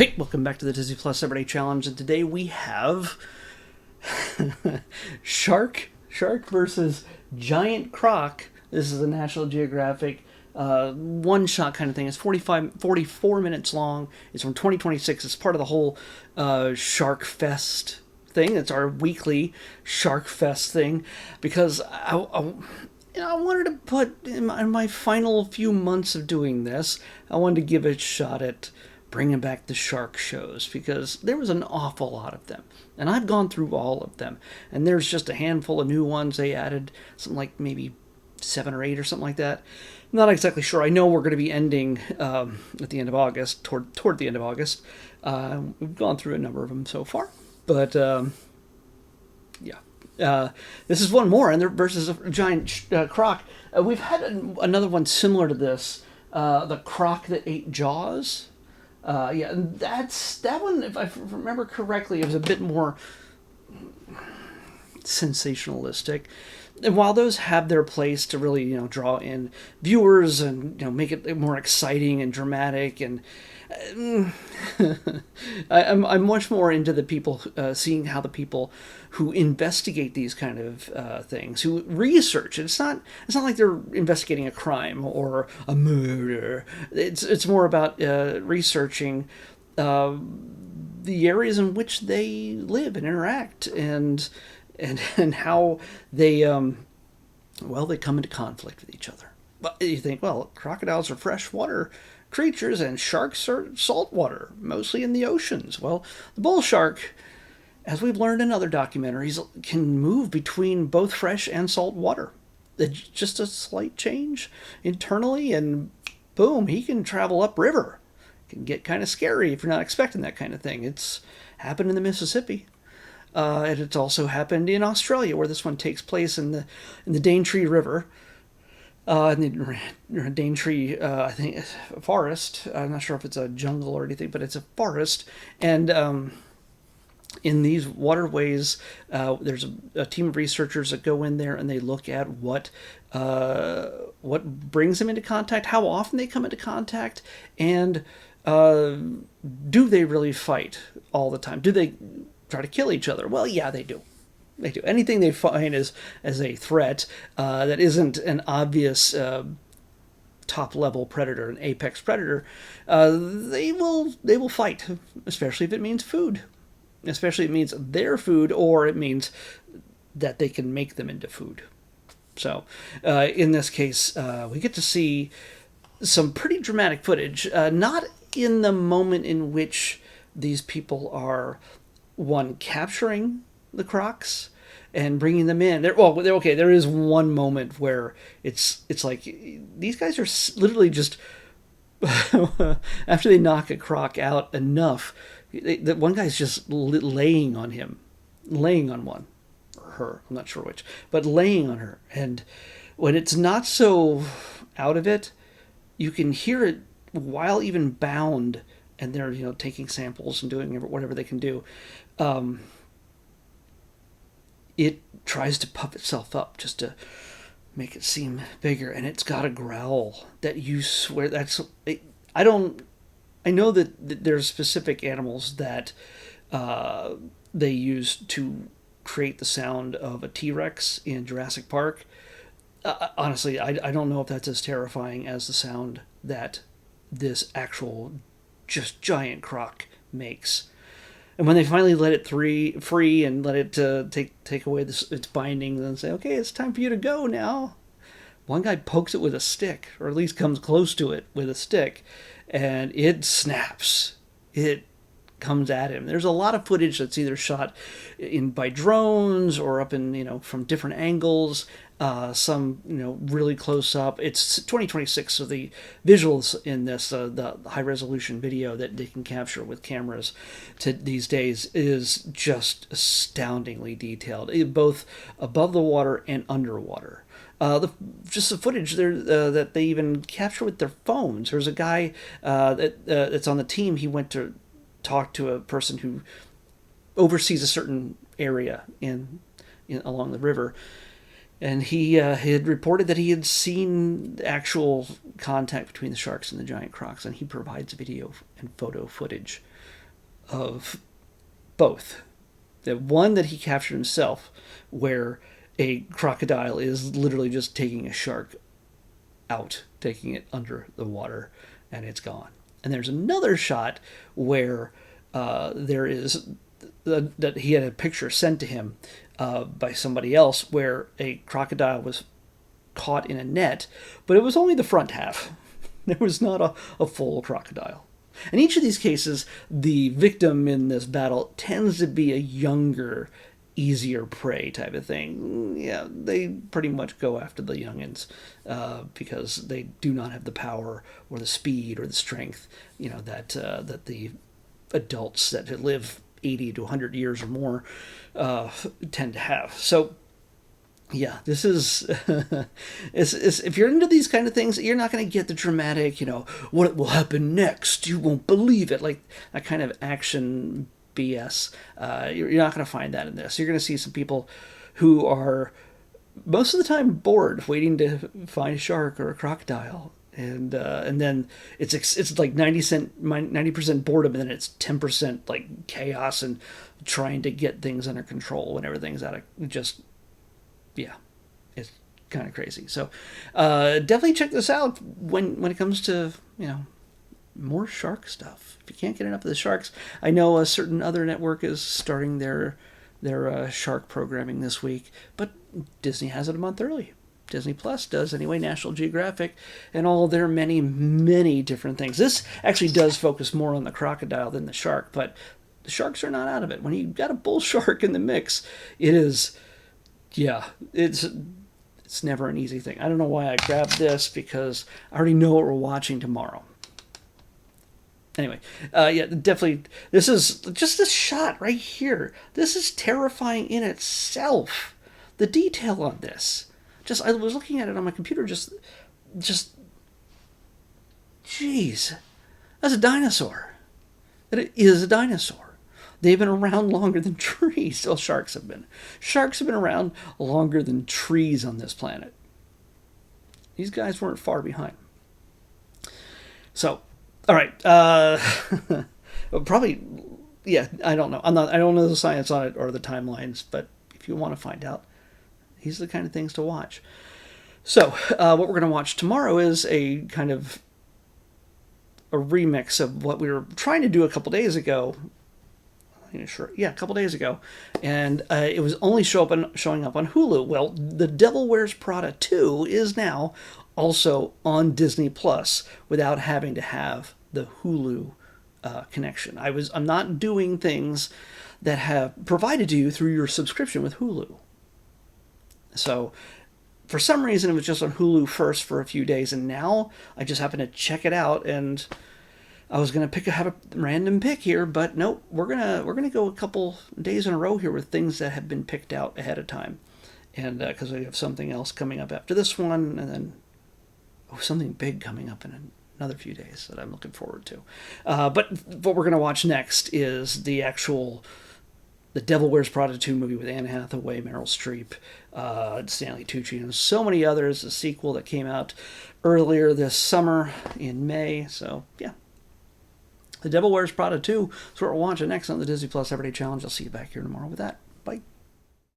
Hey, welcome back to the Disney Plus Everyday Challenge, and today we have Shark versus Giant Croc. This is a National Geographic one-shot kind of thing. It's 44 minutes long. It's from 2026. It's part of the whole Shark Fest thing. It's our weekly Shark Fest thing because I wanted to put in my final few months of doing this, I wanted to give a shot at bringing back the shark shows because there was an awful lot of them. And I've gone through all of them. And there's just a handful of new ones they added, something like maybe 7 or 8 or something like that. Not exactly sure. I know we're going to be ending at the end of August, toward the end of August. We've gone through a number of them so far. But, yeah. This is one more, and versus a giant croc. We've had another one similar to this, the croc that ate Jaws. Yeah, and that one, if I remember correctly, it was a bit more sensationalistic. And while those have their place to really, draw in viewers and, make it more exciting and dramatic, and I'm much more into the people, seeing how the people who investigate these kind of things, who research it. It's not like they're investigating a crime or a murder. It's more about researching the areas in which they live and interact, and how they they come into conflict with each other. But you think, well, crocodiles are freshwater creatures and sharks are saltwater, mostly in the oceans. Well, the bull shark, as we've learned in other documentaries, can move between both fresh and salt water. It's just a slight change internally, and boom, he can travel upriver. It can get kind of scary if you're not expecting that kind of thing. It's happened in the Mississippi. And it's also happened in Australia, where this one takes place in the Daintree River. In the Daintree, I think, forest. I'm not sure if it's a jungle or anything, but it's a forest. And in these waterways, there's a team of researchers that go in there and they look at what brings them into contact, how often they come into contact, and do they really fight all the time? Do they try to kill each other? Well, yeah, they do. They do. Anything they find as a threat that isn't an obvious top-level predator, an apex predator, they will fight, especially if it means food. Especially if it means their food, or it means that they can make them into food. So, in this case, we get to see some pretty dramatic footage, not in the moment in which these people are, one, capturing the crocs and bringing them in. They're okay. There is one moment where it's like these guys are literally just after they knock a croc out enough, that one guy's just laying on one or her. I'm not sure which, but laying on her. And when it's not so out of it, you can hear it while even bound, and they're taking samples and doing whatever they can do. It tries to puff itself up just to make it seem bigger, and it's got a growl that you swear that's. I know that there's specific animals that they use to create the sound of a T-Rex in Jurassic Park. Honestly, I don't know if that's as terrifying as the sound that this actual just giant croc makes. And when they finally let it free and let it take away its bindings and say, okay, it's time for you to go now, one guy pokes it with a stick, or at least comes close to it with a stick, and it snaps. It comes at him. There's a lot of footage that's either shot by drones or up in from different angles. Some really close up. It's 2026, so the visuals in this, the high resolution video that they can capture with cameras these days, is just astoundingly detailed, both above the water and underwater. Just the footage there that they even capture with their phones. There's a guy that's on the team. He went to talk to a person who oversees a certain area along the river. And he had reported that he had seen actual contact between the sharks and the giant crocs, and he provides video and photo footage of both. The one that he captured himself, where a crocodile is literally just taking a shark out, taking it under the water, and it's gone. And there's another shot where there is that he had a picture sent to him by somebody else where a crocodile was caught in a net, but it was only the front half. There was not a full crocodile. In each of these cases, the victim in this battle tends to be a younger, easier prey type of thing. Yeah, they pretty much go after the youngins because they do not have the power or the speed or the strength, that the adults that live 80 to 100 years or more tend to have. So, yeah, this is if you're into these kind of things, you're not going to get the dramatic, what will happen next, you won't believe it, like that kind of action BS. You're not going to find that in this. You're going to see some people who are most of the time bored, waiting to find a shark or a crocodile, and then it's like 90% boredom, and then it's 10% like chaos and trying to get things under control when everything's out of just. Yeah, it's kind of crazy. So definitely check this out when it comes to, more shark stuff. If you can't get enough of the sharks, I know a certain other network is starting their shark programming this week, but Disney has it a month early. Disney Plus does anyway, National Geographic, and all their many, many different things. This actually does focus more on the crocodile than the shark, but the sharks are not out of it. When you've got a bull shark in the mix, it is... Yeah, it's never an easy thing. I don't know why I grabbed this, because I already know what we're watching tomorrow. Anyway, yeah, definitely, this is just this shot right here. This is terrifying in itself. The detail on this. I was looking at it on my computer, just, jeez, that's a dinosaur. It is a dinosaur. They've been around longer than trees. Well, sharks have been. Sharks have been around longer than trees on this planet. These guys weren't far behind. So, all right. Probably, yeah, I don't know. I don't know the science on it or the timelines, but if you want to find out, these are the kind of things to watch. So, what we're going to watch tomorrow is a kind of a remix of what we were trying to do a couple days ago. Sure. Yeah, a couple days ago, and it was only showing up on Hulu. Well, The Devil Wears Prada 2 is now also on Disney Plus without having to have the Hulu connection. I'm not doing things that have provided to you through your subscription with Hulu. So, for some reason, it was just on Hulu first for a few days, and now I just happened to check it out, and I was gonna have a random pick here, but nope. We're gonna go a couple days in a row here with things that have been picked out ahead of time, and because we have something else coming up after this one, and then something big coming up in another few days that I'm looking forward to. But what we're gonna watch next is the Devil Wears Prada 2 movie with Anne Hathaway, Meryl Streep, Stanley Tucci, and so many others. A sequel that came out earlier this summer in May. So yeah. The Devil Wears Prada 2 is what we're watching next on the Disney Plus Everyday Challenge. I'll see you back here tomorrow with that.